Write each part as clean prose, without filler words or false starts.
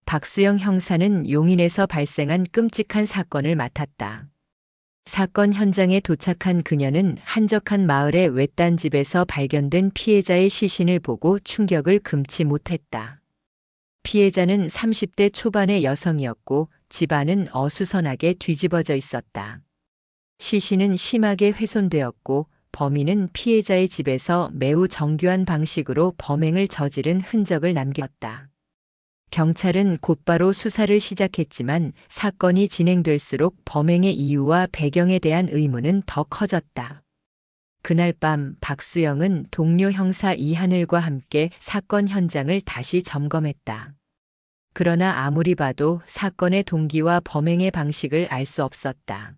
박수영 형사는 용인에서 발생한 끔찍한 사건을 맡았다. 사건 현장에 도착한 그녀는 한적한 마을의 외딴 집에서 발견된 피해자의 시신을 보고 충격을 금치 못했다. 피해자는 30대 초반의 여성이었고 집안은 어수선하게 뒤집어져 있었다. 시신은 심하게 훼손되었고 범인은 피해자의 집에서 매우 정교한 방식으로 범행을 저지른 흔적을 남겼다. 경찰은 곧바로 수사를 시작했지만 사건이 진행될수록 범행의 이유와 배경에 대한 의문은 더 커졌다. 그날 밤 박수영은 동료 형사 이하늘과 함께 사건 현장을 다시 점검했다. 그러나 아무리 봐도 사건의 동기와 범행의 방식을 알 수 없었다.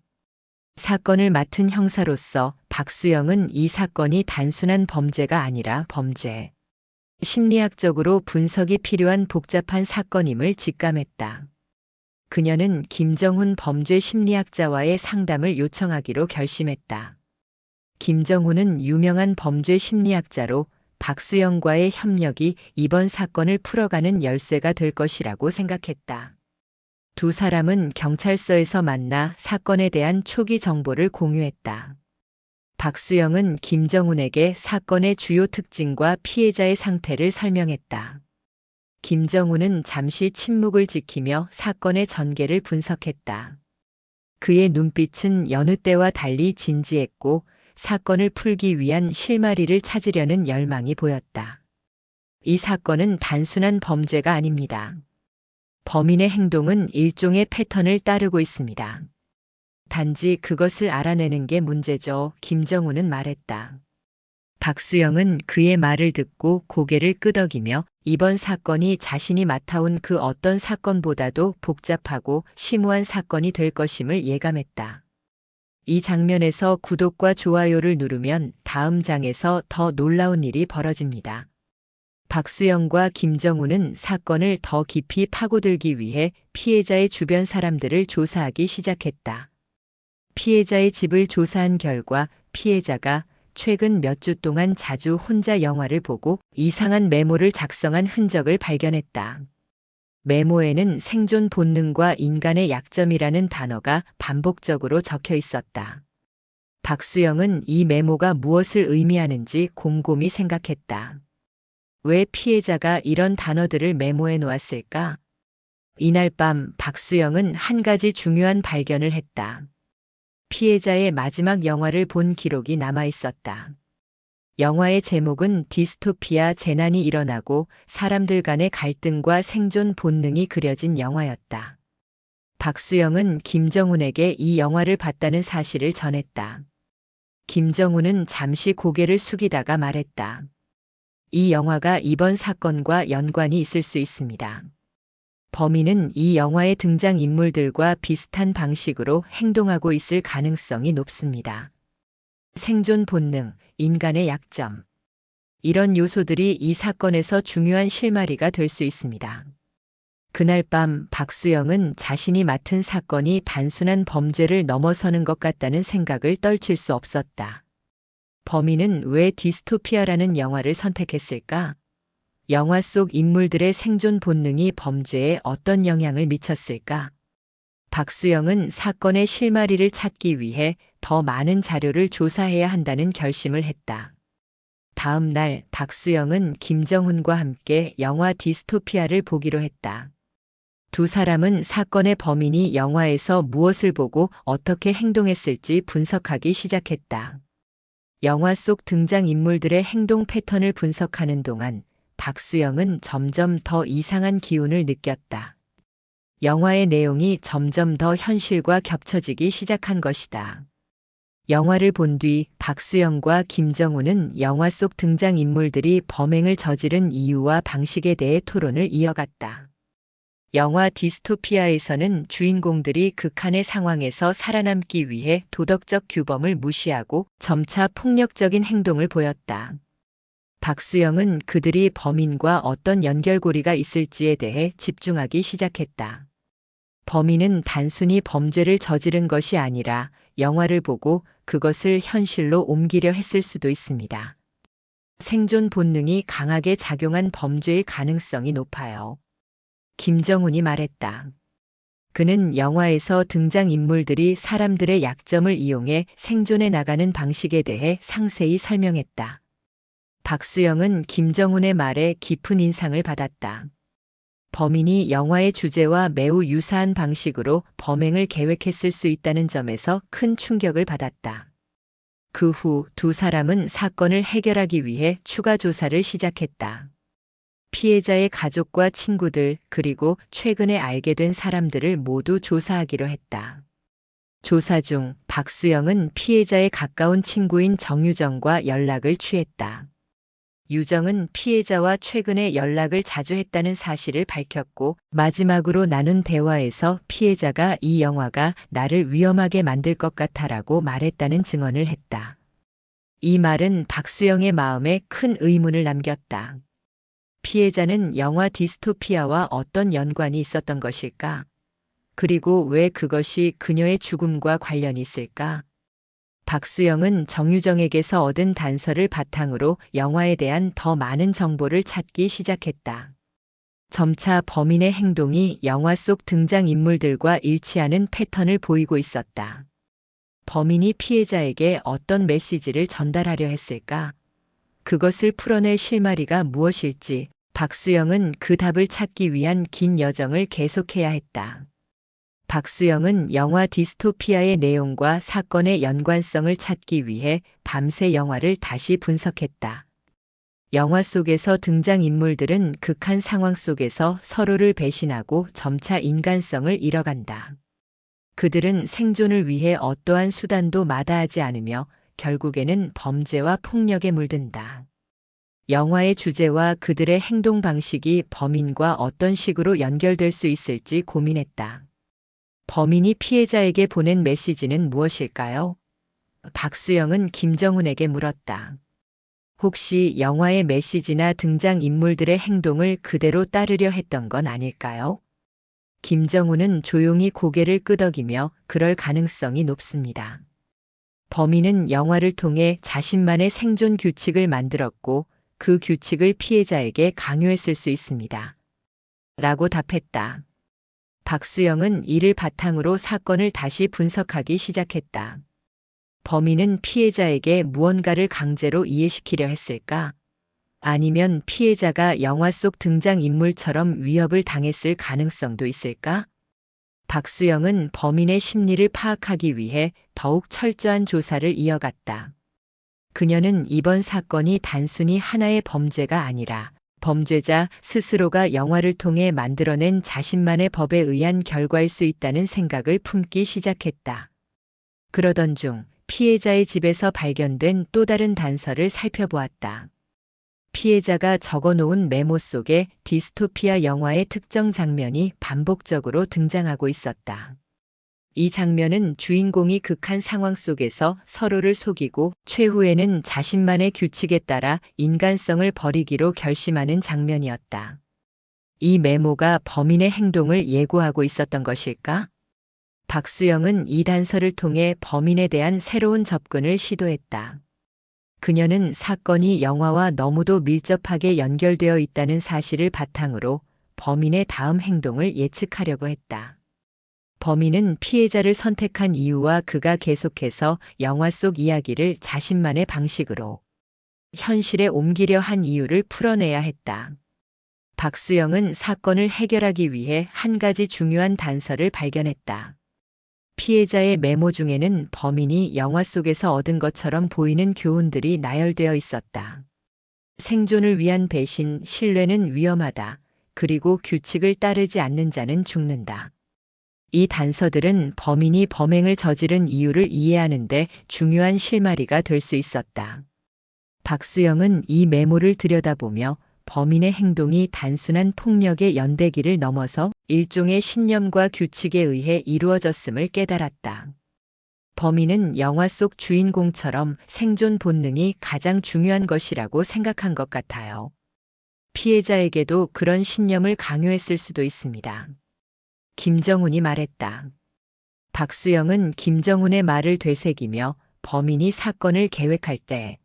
사건을 맡은 형사로서 박수영은 이 사건이 단순한 범죄가 아니라 범죄, 심리학적으로 분석이 필요한 복잡한 사건임을 직감했다. 그녀는 김정훈 범죄 심리학자와의 상담을 요청하기로 결심했다. 김정훈은 유명한 범죄 심리학자로 박수영과의 협력이 이번 사건을 풀어가는 열쇠가 될 것이라고 생각했다. 두 사람은 경찰서에서 만나 사건에 대한 초기 정보를 공유했다. 박수영은 김정훈에게 사건의 주요 특징과 피해자의 상태를 설명했다. 김정훈은 잠시 침묵을 지키며 사건의 전개를 분석했다. 그의 눈빛은 여느 때와 달리 진지했고 사건을 풀기 위한 실마리를 찾으려는 열망이 보였다. 이 사건은 단순한 범죄가 아닙니다. 범인의 행동은 일종의 패턴을 따르고 있습니다. 단지 그것을 알아내는 게 문제죠. 김정훈은 말했다. 박수영은 그의 말을 듣고 고개를 끄덕이며 이번 사건이 자신이 맡아온 그 어떤 사건보다도 복잡하고 심오한 사건이 될 것임을 예감했다. 이 장면에서 구독과 좋아요를 누르면 다음 장에서 더 놀라운 일이 벌어집니다. 박수영과 김정훈은 사건을 더 깊이 파고들기 위해 피해자의 주변 사람들을 조사하기 시작했다. 피해자의 집을 조사한 결과 피해자가 최근 몇 주 동안 자주 혼자 영화를 보고 이상한 메모를 작성한 흔적을 발견했다. 메모에는 생존 본능과 인간의 약점이라는 단어가 반복적으로 적혀 있었다. 박수영은 이 메모가 무엇을 의미하는지 곰곰이 생각했다. 왜 피해자가 이런 단어들을 메모해 놓았을까? 이날 밤 박수영은 한 가지 중요한 발견을 했다. 피해자의 마지막 영화를 본 기록이 남아 있었다. 영화의 제목은 디스토피아 재난이 일어나고 사람들 간의 갈등과 생존 본능이 그려진 영화였다. 박수영은 김정훈에게 이 영화를 봤다는 사실을 전했다. 김정훈은 잠시 고개를 숙이다가 말했다. 이 영화가 이번 사건과 연관이 있을 수 있습니다. 범인은 이 영화의 등장인물들과 비슷한 방식으로 행동하고 있을 가능성이 높습니다. 생존 본능, 인간의 약점. 이런 요소들이 이 사건에서 중요한 실마리가 될 수 있습니다. 그날 밤 박수영은 자신이 맡은 사건이 단순한 범죄를 넘어서는 것 같다는 생각을 떨칠 수 없었다. 범인은 왜 디스토피아라는 영화를 선택했을까? 영화 속 인물들의 생존 본능이 범죄에 어떤 영향을 미쳤을까? 박수영은 사건의 실마리를 찾기 위해 더 많은 자료를 조사해야 한다는 결심을 했다. 다음 날 박수영은 김정훈과 함께 영화 디스토피아를 보기로 했다. 두 사람은 사건의 범인이 영화에서 무엇을 보고 어떻게 행동했을지 분석하기 시작했다. 영화 속 등장인물들의 행동 패턴을 분석하는 동안 박수영은 점점 더 이상한 기운을 느꼈다. 영화의 내용이 점점 더 현실과 겹쳐지기 시작한 것이다. 영화를 본 뒤 박수영과 김정훈은 영화 속 등장인물들이 범행을 저지른 이유와 방식에 대해 토론을 이어갔다. 영화 디스토피아에서는 주인공들이 극한의 상황에서 살아남기 위해 도덕적 규범을 무시하고 점차 폭력적인 행동을 보였다. 박수영은 그들이 범인과 어떤 연결고리가 있을지에 대해 집중하기 시작했다. 범인은 단순히 범죄를 저지른 것이 아니라 영화를 보고 그것을 현실로 옮기려 했을 수도 있습니다. 생존 본능이 강하게 작용한 범죄일 가능성이 높아요. 김정훈이 말했다. 그는 영화에서 등장인물들이 사람들의 약점을 이용해 생존해 나가는 방식에 대해 상세히 설명했다. 박수영은 김정훈의 말에 깊은 인상을 받았다. 범인이 영화의 주제와 매우 유사한 방식으로 범행을 계획했을 수 있다는 점에서 큰 충격을 받았다. 그 후 두 사람은 사건을 해결하기 위해 추가 조사를 시작했다. 피해자의 가족과 친구들, 그리고 최근에 알게 된 사람들을 모두 조사하기로 했다. 조사 중 박수영은 피해자의 가까운 친구인 정유정과 연락을 취했다. 유정은 피해자와 최근에 연락을 자주 했다는 사실을 밝혔고, 마지막으로 나눈 대화에서 피해자가 이 영화가 나를 위험하게 만들 것 같아라고 말했다는 증언을 했다. 이 말은 박수영의 마음에 큰 의문을 남겼다. 피해자는 영화 디스토피아와 어떤 연관이 있었던 것일까? 그리고 왜 그것이 그녀의 죽음과 관련이 있을까? 박수영은 정유정에게서 얻은 단서를 바탕으로 영화에 대한 더 많은 정보를 찾기 시작했다. 점차 범인의 행동이 영화 속 등장인물들과 일치하는 패턴을 보이고 있었다. 범인이 피해자에게 어떤 메시지를 전달하려 했을까? 그것을 풀어낼 실마리가 무엇일지 박수영은 그 답을 찾기 위한 긴 여정을 계속해야 했다. 박수영은 영화 디스토피아의 내용과 사건의 연관성을 찾기 위해 밤새 영화를 다시 분석했다. 영화 속에서 등장인물들은 극한 상황 속에서 서로를 배신하고 점차 인간성을 잃어간다. 그들은 생존을 위해 어떠한 수단도 마다하지 않으며 결국에는 범죄와 폭력에 물든다. 영화의 주제와 그들의 행동 방식이 범인과 어떤 식으로 연결될 수 있을지 고민했다. 범인이 피해자에게 보낸 메시지는 무엇일까요? 박수영은 김정훈에게 물었다. 혹시 영화의 메시지나 등장인물들의 행동을 그대로 따르려 했던 건 아닐까요? 김정훈은 조용히 고개를 끄덕이며 그럴 가능성이 높습니다. 범인은 영화를 통해 자신만의 생존 규칙을 만들었고 그 규칙을 피해자에게 강요했을 수 있습니다. 라고 답했다. 박수영은 이를 바탕으로 사건을 다시 분석하기 시작했다. 범인은 피해자에게 무언가를 강제로 이해시키려 했을까? 아니면 피해자가 영화 속 등장인물처럼 위협을 당했을 가능성도 있을까? 박수영은 범인의 심리를 파악하기 위해 더욱 철저한 조사를 이어갔다. 그녀는 이번 사건이 단순히 하나의 범죄가 아니라 범죄자 스스로가 영화를 통해 만들어낸 자신만의 법에 의한 결과일 수 있다는 생각을 품기 시작했다. 그러던 중 피해자의 집에서 발견된 또 다른 단서를 살펴보았다. 피해자가 적어놓은 메모 속에 디스토피아 영화의 특정 장면이 반복적으로 등장하고 있었다. 이 장면은 주인공이 극한 상황 속에서 서로를 속이고 최후에는 자신만의 규칙에 따라 인간성을 버리기로 결심하는 장면이었다. 이 메모가 범인의 행동을 예고하고 있었던 것일까? 박수영은 이 단서를 통해 범인에 대한 새로운 접근을 시도했다. 그녀는 사건이 영화와 너무도 밀접하게 연결되어 있다는 사실을 바탕으로 범인의 다음 행동을 예측하려고 했다. 범인은 피해자를 선택한 이유와 그가 계속해서 영화 속 이야기를 자신만의 방식으로 현실에 옮기려 한 이유를 풀어내야 했다. 박수영은 사건을 해결하기 위해 한 가지 중요한 단서를 발견했다. 피해자의 메모 중에는 범인이 영화 속에서 얻은 것처럼 보이는 교훈들이 나열되어 있었다. 생존을 위한 배신, 신뢰는 위험하다. 그리고 규칙을 따르지 않는 자는 죽는다. 이 단서들은 범인이 범행을 저지른 이유를 이해하는데 중요한 실마리가 될 수 있었다. 박수영은 이 메모를 들여다보며 범인의 행동이 단순한 폭력의 연대기를 넘어서 일종의 신념과 규칙에 의해 이루어졌음을 깨달았다. 범인은 영화 속 주인공처럼 생존 본능이 가장 중요한 것이라고 생각한 것 같아요. 피해자에게도 그런 신념을 강요했을 수도 있습니다. 김정훈이 말했다. 박수영은 김정훈의 말을 되새기며 범인이 사건을 계획할 때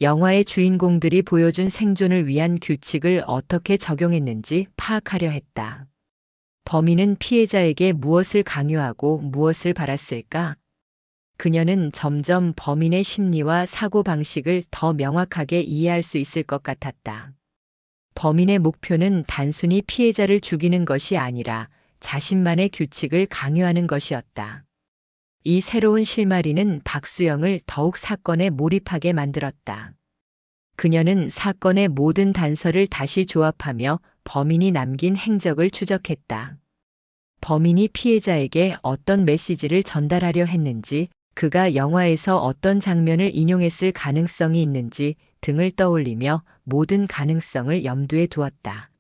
영화의 주인공들이 보여준 생존을 위한 규칙을 어떻게 적용했는지 파악하려 했다. 범인은 피해자에게 무엇을 강요하고 무엇을 바랐을까? 그녀는 점점 범인의 심리와 사고방식을 더 명확하게 이해할 수 있을 것 같았다. 범인의 목표는 단순히 피해자를 죽이는 것이 아니라 자신만의 규칙을 강요하는 것이었다. 이 새로운 실마리는 박수영을 더욱 사건에 몰입하게 만들었다. 그녀는 사건의 모든 단서를 다시 조합하며 범인이 남긴 행적을 추적했다. 범인이 피해자에게 어떤 메시지를 전달하려 했는지, 그가 영화에서 어떤 장면을 인용했을 가능성이 있는지 등을 떠올리며 모든 가능성을 염두에 두었다.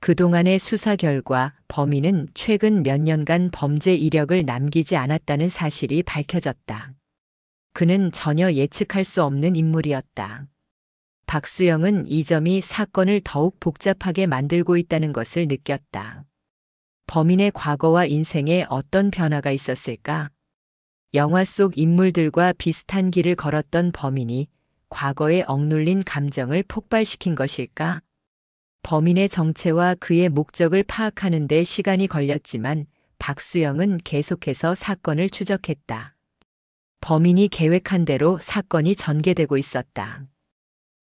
그동안의 수사 결과 범인은 최근 몇 년간 범죄 이력을 남기지 않았다는 사실이 밝혀졌다. 그는 전혀 예측할 수 없는 인물이었다. 박수영은 이 점이 사건을 더욱 복잡하게 만들고 있다는 것을 느꼈다. 범인의 과거와 인생에 어떤 변화가 있었을까? 영화 속 인물들과 비슷한 길을 걸었던 범인이 과거에 억눌린 감정을 폭발시킨 것일까? 범인의 정체와 그의 목적을 파악하는 데 시간이 걸렸지만 박수영은 계속해서 사건을 추적했다. 범인이 계획한 대로 사건이 전개되고 있었다.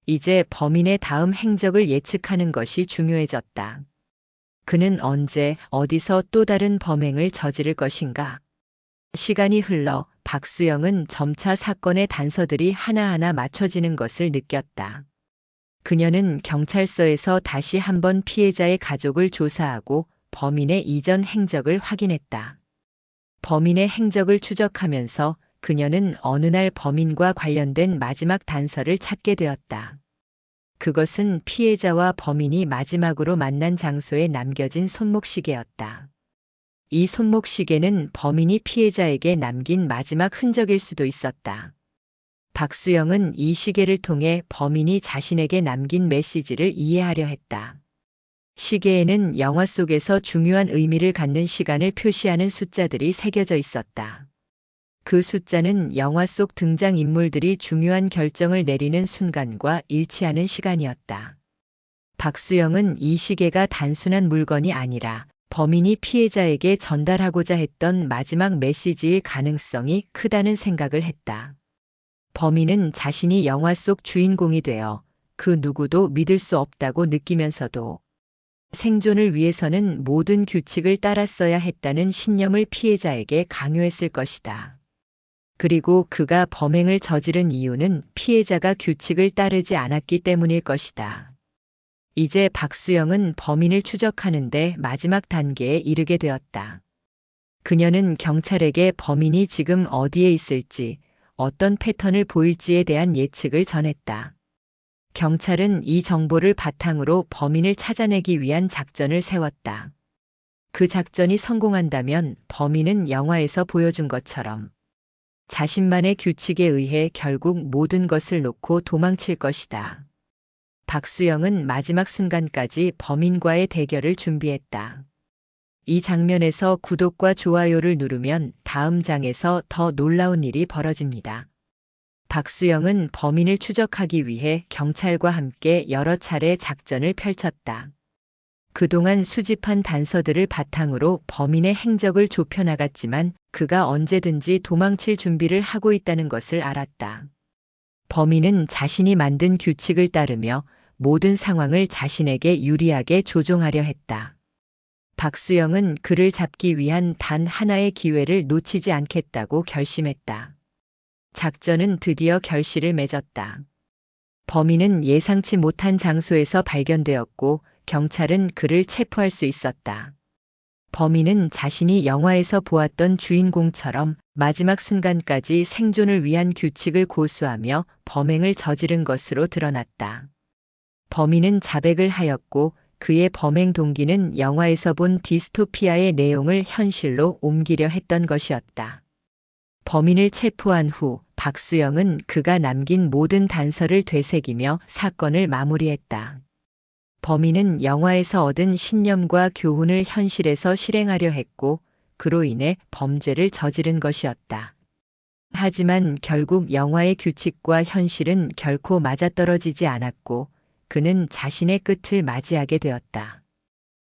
이제 범인의 다음 행적을 예측하는 것이 중요해졌다. 그는 언제, 어디서 또 다른 범행을 저지를 것인가? 시간이 흘러 박수영은 점차 사건의 단서들이 하나하나 맞춰지는 것을 느꼈다. 그녀는 경찰서에서 다시 한번 피해자의 가족을 조사하고 범인의 이전 행적을 확인했다. 범인의 행적을 추적하면서 그녀는 어느 날 범인과 관련된 마지막 단서를 찾게 되었다. 그것은 피해자와 범인이 마지막으로 만난 장소에 남겨진 손목시계였다. 이 손목시계는 범인이 피해자에게 남긴 마지막 흔적일 수도 있었다. 박수영은 이 시계를 통해 범인이 자신에게 남긴 메시지를 이해하려 했다. 시계에는 영화 속에서 중요한 의미를 갖는 시간을 표시하는 숫자들이 새겨져 있었다. 그 숫자는 영화 속 등장인물들이 중요한 결정을 내리는 순간과 일치하는 시간이었다. 박수영은 이 시계가 단순한 물건이 아니라 범인이 피해자에게 전달하고자 했던 마지막 메시지일 가능성이 크다는 생각을 했다. 범인은 자신이 영화 속 주인공이 되어 그 누구도 믿을 수 없다고 느끼면서도 생존을 위해서는 모든 규칙을 따랐어야 했다는 신념을 피해자에게 강요했을 것이다. 그리고 그가 범행을 저지른 이유는 피해자가 규칙을 따르지 않았기 때문일 것이다. 이제 박수영은 범인을 추적하는데 마지막 단계에 이르게 되었다. 그녀는 경찰에게 범인이 지금 어디에 있을지, 어떤 패턴을 보일지에 대한 예측을 전했다. 경찰은 이 정보를 바탕으로 범인을 찾아내기 위한 작전을 세웠다. 그 작전이 성공한다면 범인은 영화에서 보여준 것처럼 자신만의 규칙에 의해 결국 모든 것을 놓고 도망칠 것이다. 박수영은 마지막 순간까지 범인과의 대결을 준비했다. 이 장면에서 구독과 좋아요를 누르면 다음 장에서 더 놀라운 일이 벌어집니다. 박수영은 범인을 추적하기 위해 경찰과 함께 여러 차례 작전을 펼쳤다. 그동안 수집한 단서들을 바탕으로 범인의 행적을 좁혀나갔지만 그가 언제든지 도망칠 준비를 하고 있다는 것을 알았다. 범인은 자신이 만든 규칙을 따르며 모든 상황을 자신에게 유리하게 조종하려 했다. 박수영은 그를 잡기 위한 단 하나의 기회를 놓치지 않겠다고 결심했다. 작전은 드디어 결실을 맺었다. 범인은 예상치 못한 장소에서 발견되었고 경찰은 그를 체포할 수 있었다. 범인은 자신이 영화에서 보았던 주인공처럼 마지막 순간까지 생존을 위한 규칙을 고수하며 범행을 저지른 것으로 드러났다. 범인은 자백을 하였고 그의 범행 동기는 영화에서 본 디스토피아의 내용을 현실로 옮기려 했던 것이었다. 범인을 체포한 후 박수영은 그가 남긴 모든 단서를 되새기며 사건을 마무리했다. 범인은 영화에서 얻은 신념과 교훈을 현실에서 실행하려 했고 그로 인해 범죄를 저지른 것이었다. 하지만 결국 영화의 규칙과 현실은 결코 맞아떨어지지 않았고 그는 자신의 끝을 맞이하게 되었다.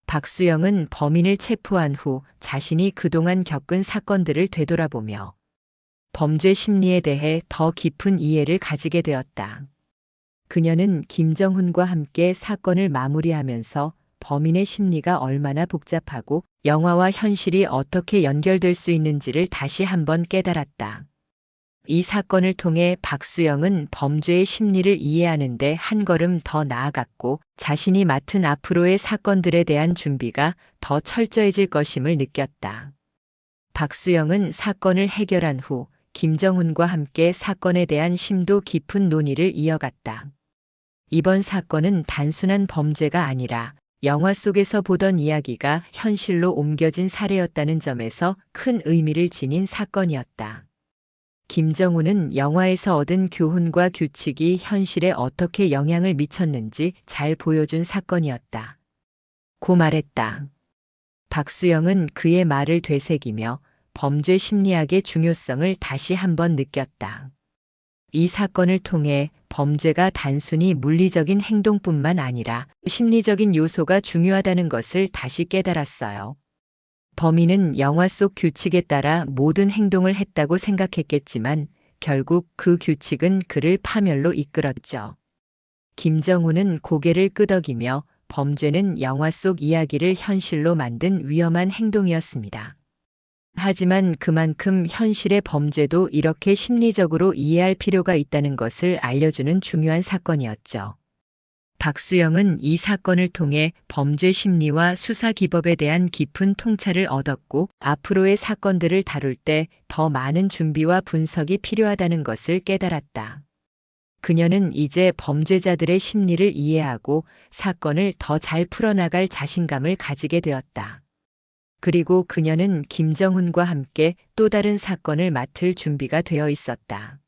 박수영은 범인을 체포한 후 자신이 그동안 겪은 사건들을 되돌아보며 범죄 심리에 대해 더 깊은 이해를 가지게 되었다. 그녀는 김정훈과 함께 사건을 마무리하면서 범인의 심리가 얼마나 복잡하고 영화와 현실이 어떻게 연결될 수 있는지를 다시 한번 깨달았다. 이 사건을 통해 박수영은 범죄의 심리를 이해하는데 한 걸음 더 나아갔고 자신이 맡은 앞으로의 사건들에 대한 준비가 더 철저해질 것임을 느꼈다. 박수영은 사건을 해결한 후 김정훈과 함께 사건에 대한 심도 깊은 논의를 이어갔다. 이번 사건은 단순한 범죄가 아니라 영화 속에서 보던 이야기가 현실로 옮겨진 사례였다는 점에서 큰 의미를 지닌 사건이었다. 김정훈은 영화에서 얻은 교훈과 규칙이 현실에 어떻게 영향을 미쳤는지 잘 보여준 사건이었다. 고 말했다. 박수영은 그의 말을 되새기며 범죄 심리학의 중요성을 다시 한번 느꼈다. 이 사건을 통해 범죄가 단순히 물리적인 행동뿐만 아니라 심리적인 요소가 중요하다는 것을 다시 깨달았어요. 범인은 영화 속 규칙에 따라 모든 행동을 했다고 생각했겠지만 결국 그 규칙은 그를 파멸로 이끌었죠. 김정훈은 고개를 끄덕이며 범죄는 영화 속 이야기를 현실로 만든 위험한 행동이었습니다. 하지만 그만큼 현실의 범죄도 이렇게 심리적으로 이해할 필요가 있다는 것을 알려주는 중요한 사건이었죠. 박수영은 이 사건을 통해 범죄 심리와 수사 기법에 대한 깊은 통찰을 얻었고 앞으로의 사건들을 다룰 때 더 많은 준비와 분석이 필요하다는 것을 깨달았다. 그녀는 이제 범죄자들의 심리를 이해하고 사건을 더 잘 풀어나갈 자신감을 가지게 되었다. 그리고 그녀는 김정훈과 함께 또 다른 사건을 맡을 준비가 되어 있었다.